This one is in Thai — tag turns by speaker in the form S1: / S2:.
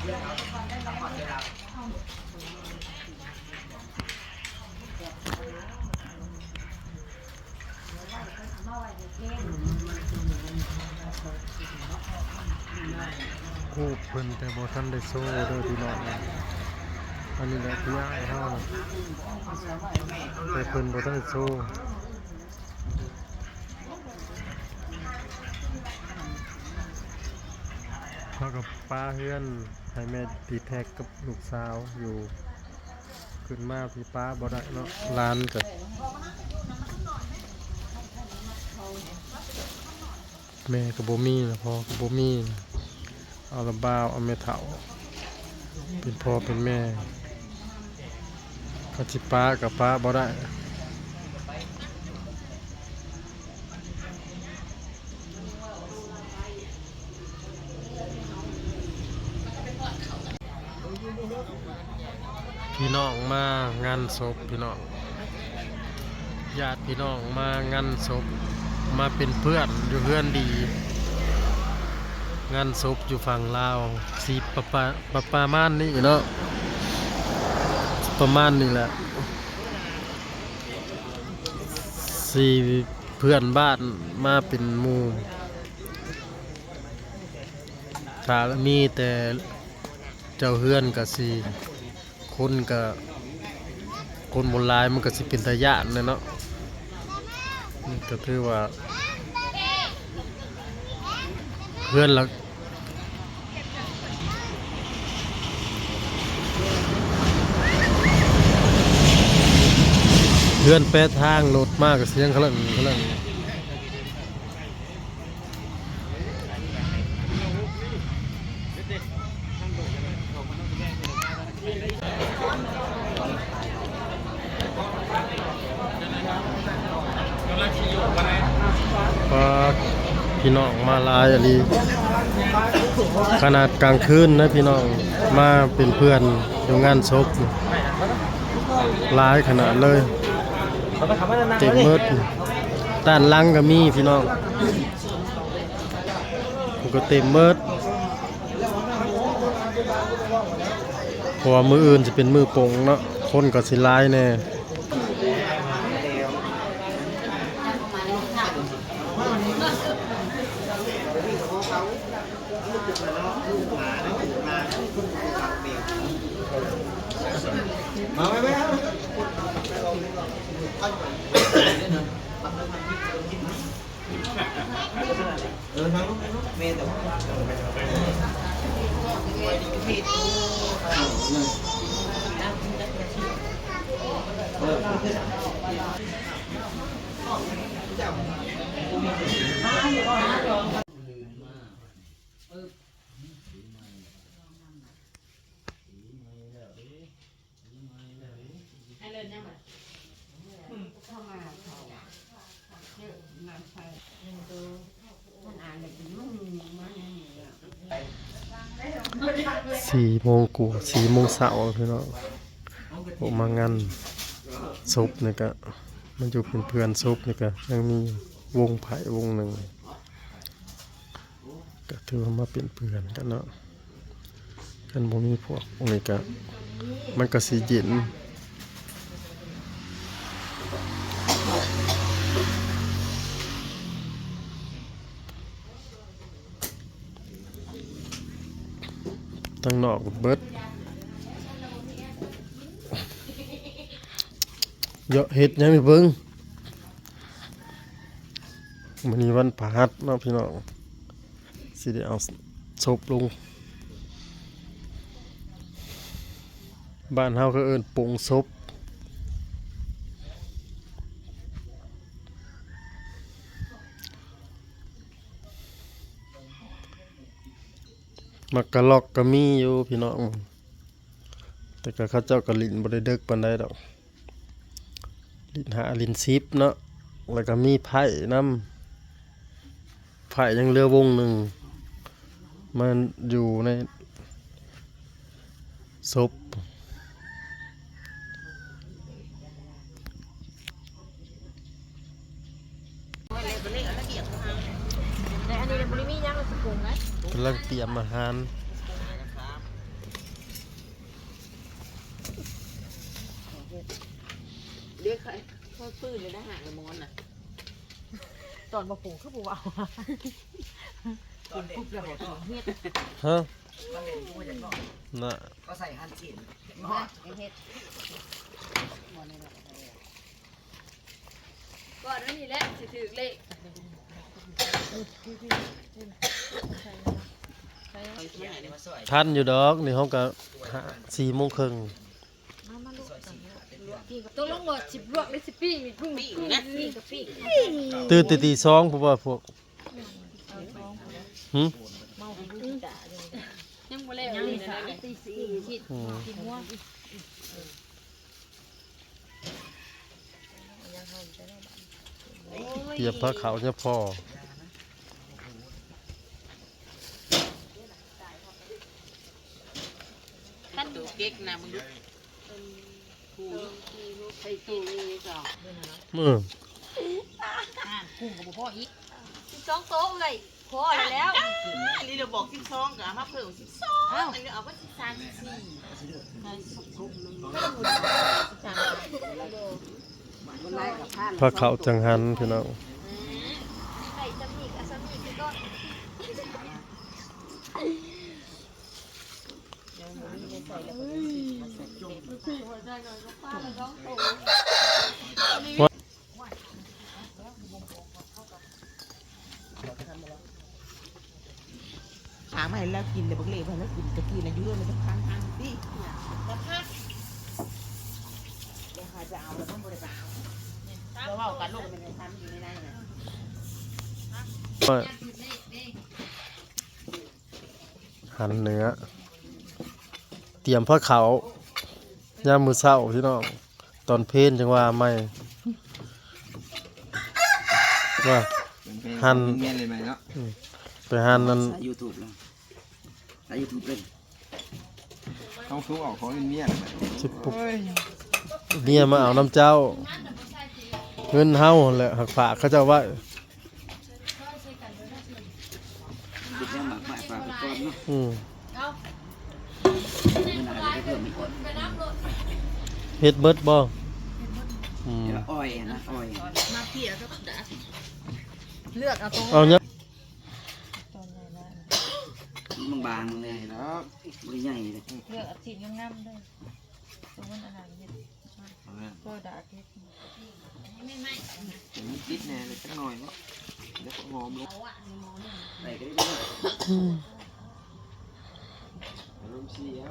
S1: คู่เพิ่นแต่บ่ทันได้โซ่เด้อพี่น้องอันนี้แหละที่ยากเฮาแต่เพิ่นบ่ทันได้โซ่เขากับป้าเฮือนให้แม่ตีแท็กกับลูกสาวอยู่ขึ้นมาพี่ป้าบ่ได้เนาะร้านกับแม่กับบ่มีนะพ่อกับบ่มีเอาละบ่าวเอาแม่เฒ่าเป็นพ่อเป็นแม่ก็สิป้ากับป้าบ่ได้พี่น้องมางานศพพี่น้องญาติพี่น้องมางานศพมาเป็นเพื่อนอยู่เพื่อนดีงานศพอยู่ฝั่งลาวสีประมาณนี้เนาะประมาณนี้แหละสี่เพื่อนบ้านมาเป็นหมู่ถ้ามีแต่เจ้าเฮือนกับสี่คนกับคนบนลายมันก็สิเป็นตาญาติเนาะนี่ก็ถือว่าเพื่อนละเพื่อนแปะทางรถมากกับเสียงขลังพี่น้องมาลายอะไรขนาดกลางคืนนะพี่น้องมาเป็นเพื่อนอยู่งานศพลายขนาดเลยเต็มมืดด้านล่างก็มีพี่น้องก็เต็มมืดเพราะว่ามืออื่นจะเป็นมือปงเนาะคนก็สิลายแน่
S2: มาไหมครับทางเมย์แต่ว่า
S1: 4 โมงเช้าพี่น้องผมมางานศพนี่ก็มันอยู่เป็นเพื่อนศพนี่ก็ยังมีวงไผ่วงหนึ่งก็ถือว่ามาเป็นเพื่อนกันเนาะกันบ่มีพวกนี่ก็มันก็สิเย็นตั้งนอกเบิดเยอะเฮ็ดยังไม่เบิ่งมื้อนี้วันพฤหัสเนาะพี่น้องสิได้เอาศพลงบ้านเฮาก็เอิ้นปงศพมักกะลอกก็มีอยู่พี่น้องแต่ก็เขาเจ้าก็ลิ้นบ่ได้เดึกปานใดดอกลิ้น5ลิ้น10เนาะแล้วก็มีไผ่นำไผ่ยังเหลือวงหนึ่งมันอยู่ในศพกำลังเตรียมอาหาร
S3: ค่อยปื้นเลยนะหางมอนน่ะ
S4: ตอนมาปลูกคือปลูกเอาปลูกปุ๊บแล้วก็เฮ็ด
S1: ฮะ
S2: มันเห็นกูอย่างนอก
S1: น่ะ
S2: ก็ใส่หั่นชิ้น
S4: มาเฮ็ด
S3: ก่อนนี่แหละสิถือเลขเอาเที่ยงนี่มาซอย
S1: ทันอยู่ดอกนี่เฮาก็4:30น
S3: ตัวลงหมด10ลวกได้10ปิ้งมีกุ้งปิ้งนะนี่ก็ปิ้ง
S1: ตื่นแต่ตีสองเพราะว่าพวกหึ
S3: ยังบ่แล้วนี่นะเนี่ย
S4: ตีสี่คิด
S1: อืม
S4: กินม่วง
S1: เกียบพระเขาเนี่ยพ่อ
S3: ท่านดูเก๊กนะมึงดูกูใส่ตู้นี่จ้ะ
S1: มือ
S4: กุ้งกับพ่ออีก
S3: 12โต๊ะเลยพอแล้ว
S5: อันนี้เราบอก12กับมาเพิ่ม12อันนี้เอาว่า13
S1: พระเขาจังหันพี่น้อง
S3: ใส่จำอีกอ่ะจำอีกก็
S5: ถามให้แล้วกินเลยบอกเลยว่าแล้วกินตะกี้นะยุ่งเลยต้องค้างทางดิแล้วพักเดี๋ยวหาจะเอาแล้วต้องบริจาคเราเอากันลูกเป็นทำอยู่ในนั้นนะ
S1: หันเนื้อ เตรียมพระเขายามมื้อเช้าพี่น้อง ตอนเพลนจังว่าไม่ว่า หั่น
S2: เมียเลยไหมเนาะ
S1: ไปหันนั่น
S2: ใส่ YouTube เลยใส่ YouTube เลยต้องทุกออกของเมียเลย
S1: สิปุ๊บเมียมาเอาน้ำเจ้า เงินเฮาแหละหักฝากเขาเจ้าไว้
S2: ติดยังหมักหมายฝากไปก่อนเนาะ
S1: อืม
S2: ไม่นานจะเพิ่มอีก
S1: เฮ็ดเบิดบ่อืม
S2: เดี๋ยวอ้อยนะอ้อย
S4: มาเกี่ยก็เลือกเอาตรง
S1: เอาเนี่ย
S2: บางๆเลยแล้วบริใหญ่เลย
S4: เลือกเอาสีงามๆด้วยตรงนั้นอาหารเฮ็ดก็ดาเฮ็ด
S2: มันติดแน่เลยสักหน่อยเนาะเดี๋ยวก็งอมลงใส่ก็ได้
S1: อืม
S2: อารมณ์เสีย